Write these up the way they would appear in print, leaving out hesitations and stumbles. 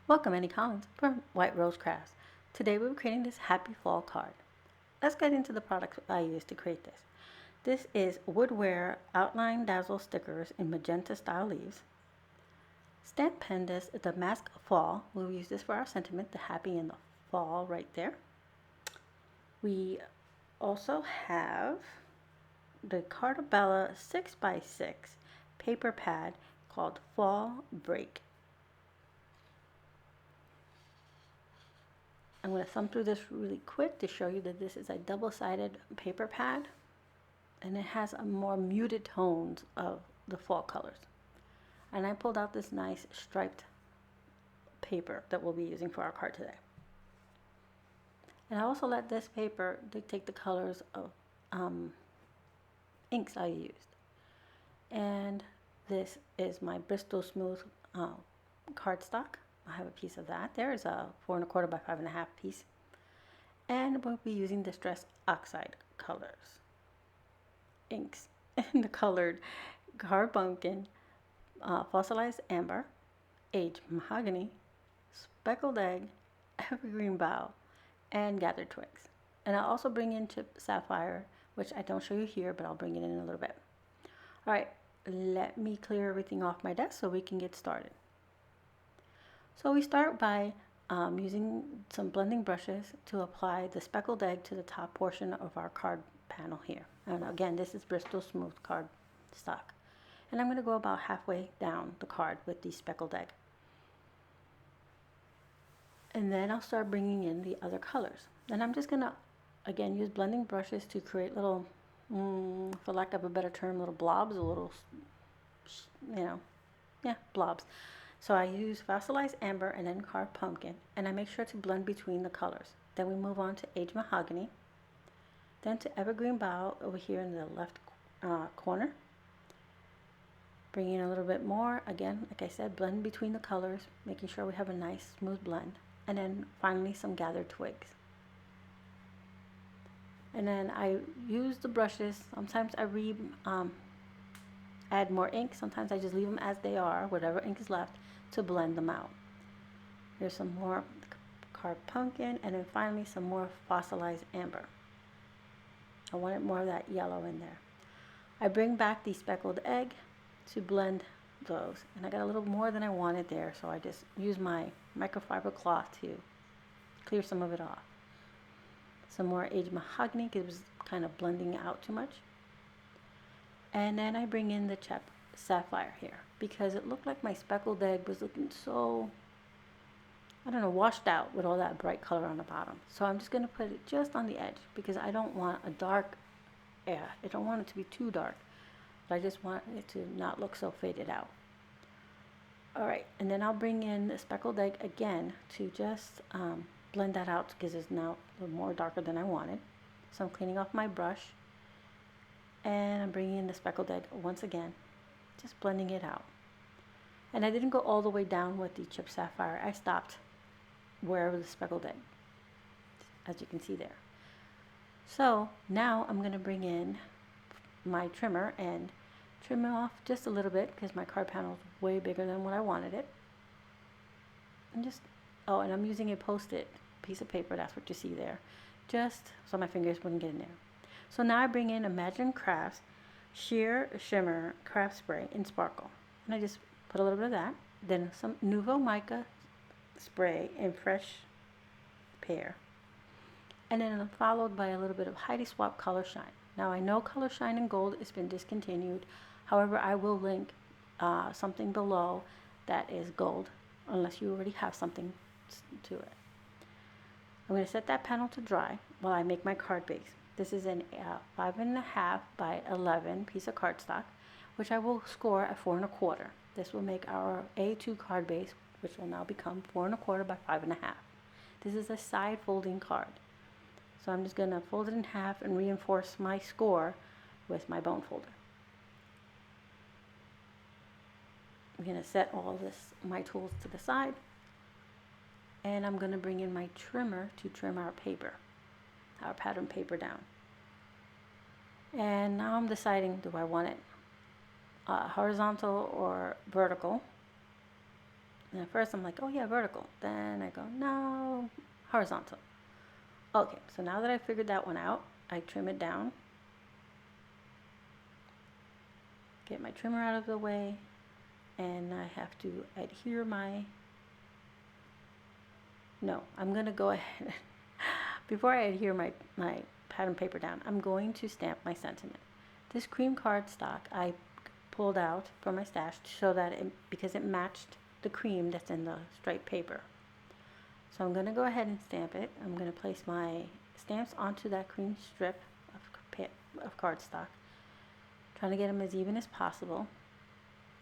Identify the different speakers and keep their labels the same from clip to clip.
Speaker 1: Welcome, Annie Collins from White Rose Crafts. Today we're creating this happy fall card. Let's get into the products I used to create this. This is Woodware Outline Dazzle stickers in Magenta style leaves. Stampendous Demask Fall. We'll use this for our sentiment, the happy in the fall right there. We also have the Cartabella 6x6 paper pad called Fall Break. I'm going to thumb through this really quick to show you that this is a double-sided paper pad and it has a more muted tones of the fall colors. And I pulled out this nice striped paper that we'll be using for our card today. And I also let this paper dictate the colors of inks I used. And this is my Bristol Smooth cardstock. I have a piece of that. There is a 4 1/4 by 5 1/2 piece. And we'll be using Distress Oxide colors. Inks in the colored Carbuncle, Fossilized Amber, Aged Mahogany, Speckled Egg, Evergreen Bough, and Gathered Twigs. And I'll also bring in Chip Sapphire, which I don't show you here, but I'll bring it in a little bit. All right, let me clear everything off my desk so we can get started. So we start by using some blending brushes to apply the speckled egg to the top portion of our card panel here. And again, this is Bristol Smooth card stock. And I'm going to go about halfway down the card with the speckled egg. And then I'll start bringing in the other colors. Then I'm just going to, again, use blending brushes to create little, for lack of a better term, little blobs, blobs. So I use Fossilized Amber and then Carbuncle, and I make sure to blend between the colors. Then we move on to Aged Mahogany, then to Evergreen Bough over here in the left corner. Bring in a little bit more. Again, like I said, blend between the colors, making sure we have a nice smooth blend. And then finally some Gathered Twigs. And then I use the brushes. Sometimes I add more ink. Sometimes I just leave them as they are, whatever ink is left, to blend them out. Here's some more Carbuncle, and then finally some more Fossilized Amber. I wanted more of that yellow in there. I bring back the speckled egg to blend those, and I got a little more than I wanted there, so I just use my microfiber cloth to clear some of it off. Some more Aged Mahogany because it was kind of blending out too much. And then I bring in the Chip Sapphire here because it looked like my speckled egg was looking so, I don't know, washed out with all that bright color on the bottom. So I'm just going to put it just on the edge because I don't want a dark, I don't want it to be too dark, but I just want it to not look so faded out. All right, and then I'll bring in the speckled egg again to just blend that out because it's now a little more darker than I wanted. So I'm cleaning off my brush. And I'm bringing in the speckled egg once again, just blending it out. And I didn't go all the way down with the Chip Sapphire. I stopped wherever the speckled egg, as you can see there. So now I'm going to bring in my trimmer and trim it off just a little bit because my card panel is way bigger than what I wanted it. And and I'm using a Post-it piece of paper, that's what you see there, just so my fingers wouldn't get in there. So now I bring in Imagine Crafts Sheer Shimmer Craft Spray in Sparkle. And I just put a little bit of that. Then some Nuvo Mica spray in Fresh Pear. And then followed by a little bit of Heidi Swapp Color Shine. Now I know Color Shine in Gold has been discontinued. However, I will link something below that is gold, unless you already have something to it. I'm going to set that panel to dry while I make my card base. This is a 5 1/2 by 11 piece of cardstock, which I will score at 4 1/4. This will make our A2 card base, which will now become 4 1/4 by 5 1/2. This is a side folding card. So I'm just going to fold it in half and reinforce my score with my bone folder. I'm going to set all my tools to the side. And I'm going to bring in my trimmer to trim our pattern paper down. And now I'm deciding, do I want it horizontal or vertical? And at first I'm like, oh yeah, vertical. Then I go, no, horizontal. Okay, so now that I figured that one out, I trim it down. Get my trimmer out of the way, and I have to adhere my, no, I'm gonna go ahead, before I adhere my pattern paper down, I'm going to stamp my sentiment. This cream cardstock I pulled out from my stash to show that because it matched the cream that's in the striped paper. So I'm going to go ahead and stamp it. I'm going to place my stamps onto that cream strip of cardstock, trying to get them as even as possible.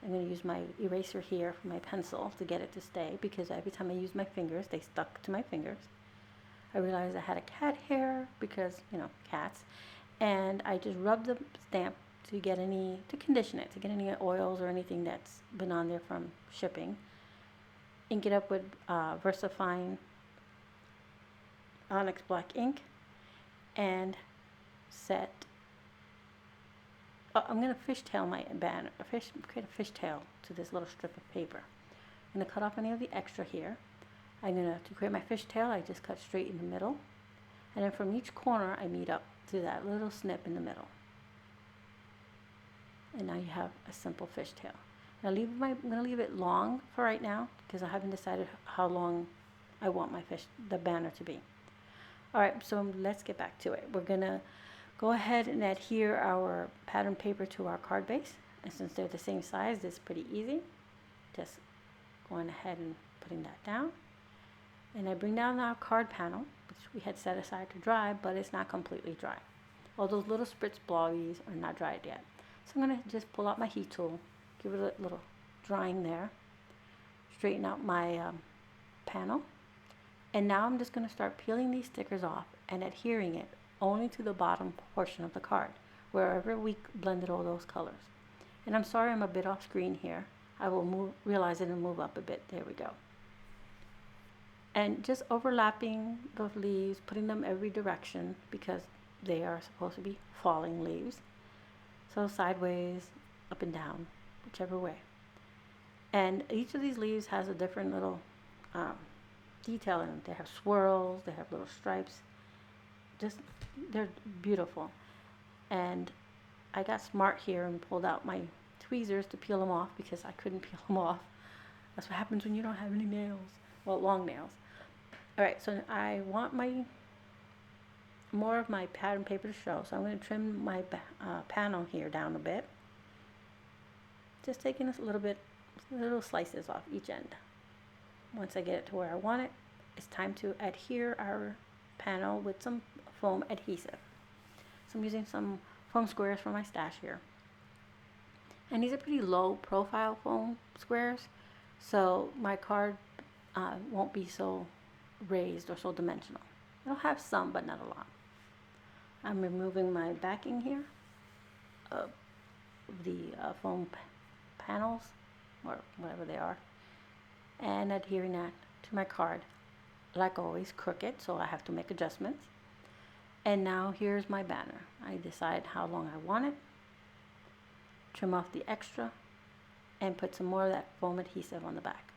Speaker 1: I'm going to use my eraser here for my pencil to get it to stay, because every time I used my fingers, they stuck to my fingers. I realized I had a cat hair because, you know, cats, and I just rubbed the stamp to condition it, to get any oils or anything that's been on there from shipping. Ink it up with Versafine Onyx black ink, and set. I'm going to fishtail my banner, create a fishtail to this little strip of paper. I'm going to cut off any of the extra here. To create my fishtail, I just cut straight in the middle, and then from each corner I meet up to that little snip in the middle. And now you have a simple fishtail. I'm going to leave it long for right now, because I haven't decided how long I want the banner to be. All right, so let's get back to it. We're going to go ahead and adhere our pattern paper to our card base. And since they're the same size, it's pretty easy. Just going ahead and putting that down. And I bring down our card panel, which we had set aside to dry, but it's not completely dry. All those little spritz blobbies are not dried yet. So I'm going to just pull out my heat tool, give it a little drying there, straighten out my panel. And now I'm just going to start peeling these stickers off and adhering it only to the bottom portion of the card, wherever we blended all those colors. And I'm sorry I'm a bit off screen here. I will realize it and move up a bit. There we go. And just overlapping those leaves, putting them every direction, because they are supposed to be falling leaves. So sideways, up and down, whichever way. And each of these leaves has a different little detail in them. They have swirls, they have little stripes. They're beautiful. And I got smart here and pulled out my tweezers to peel them off, because I couldn't peel them off. That's what happens when you don't have any nails. Well, long nails. All right, so I want more of my pattern paper to show, so I'm going to trim my panel here down a bit. Just taking little slices off each end. Once I get it to where I want it, it's time to adhere our panel with some foam adhesive. So I'm using some foam squares from my stash here. And these are pretty low profile foam squares, so my card won't be so raised or so dimensional. It'll have some, but not a lot. I'm removing my backing here of the foam panels, or whatever they are, and adhering that to my card. Like always, crooked, so I have to make adjustments. And now here's my banner. I decide how long I want it, trim off the extra, and put some more of that foam adhesive on the back.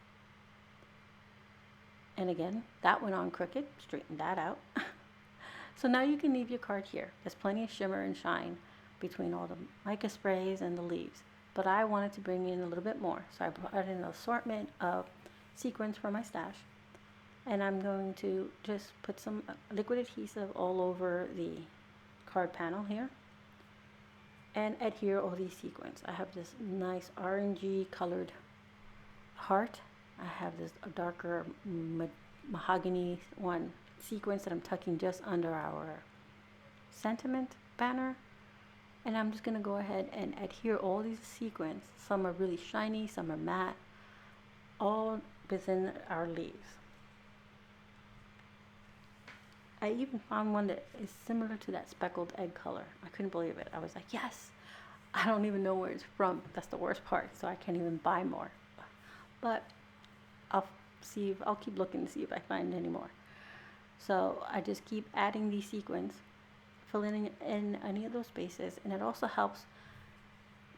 Speaker 1: And again, that went on crooked, straighten that out. So now you can leave your card here. There's plenty of shimmer and shine between all the mica sprays and the leaves. But I wanted to bring in a little bit more, so I brought in an assortment of sequins from my stash. And I'm going to just put some liquid adhesive all over the card panel here and adhere all these sequins. I have this nice orangey colored heart. I have this darker mahogany one sequence that I'm tucking just under our sentiment banner. And I'm just going to go ahead and adhere all these sequins. Some are really shiny, some are matte, all within our leaves. I even found one that is similar to that speckled egg color. I couldn't believe it. I was like, yes! I don't even know where it's from. That's the worst part, so I can't even buy more. But I'll keep looking to see if I find any more. So I just keep adding these sequins, filling in any of those spaces, and it also helps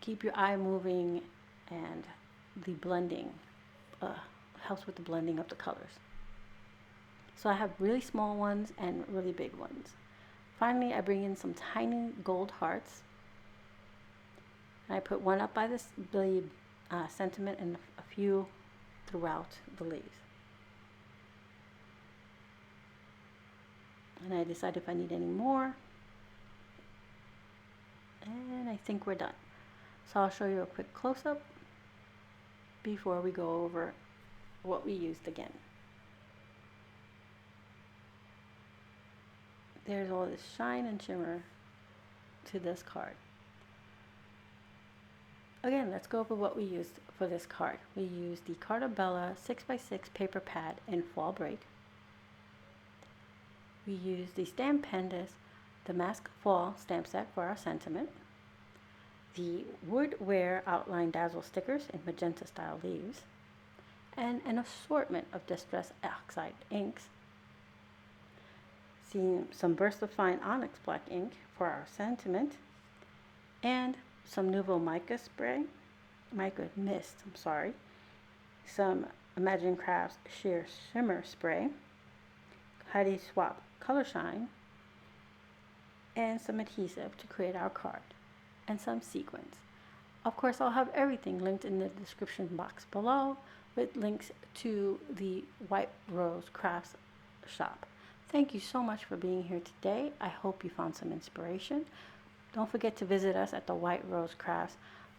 Speaker 1: keep your eye moving and the blending helps with the blending of the colors. So I have really small ones and really big ones. Finally, I bring in some tiny gold hearts. And I put one up by the sentiment and a few throughout the leaves. And I decide if I need any more. And I think we're done. So I'll show you a quick close-up before we go over what we used again. There's all this shine and shimmer to this card. Again, let's go over what we used for this card. We used the Cartabella 6x6 paper pad in Fall Break. We used the Stampendous Demask Fall stamp set for our sentiment. The Woodware outline Dazzle stickers in Magenta style leaves. And an assortment of distressed Oxide inks. Some Versafine Onyx black ink for our sentiment, and some Nuvo Mica mist, some Imagine Crafts sheer shimmer spray, Heidi Swapp color shine, and some adhesive to create our card, and some sequins. Of course, I'll have everything linked in the description box below with links to the White Rose Crafts shop. Thank you so much for being here today. I hope you found some inspiration. Don't forget to visit us at the White Rose Crafts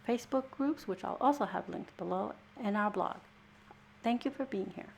Speaker 1: Facebook groups, which I'll also have linked below, and our blog. Thank you for being here.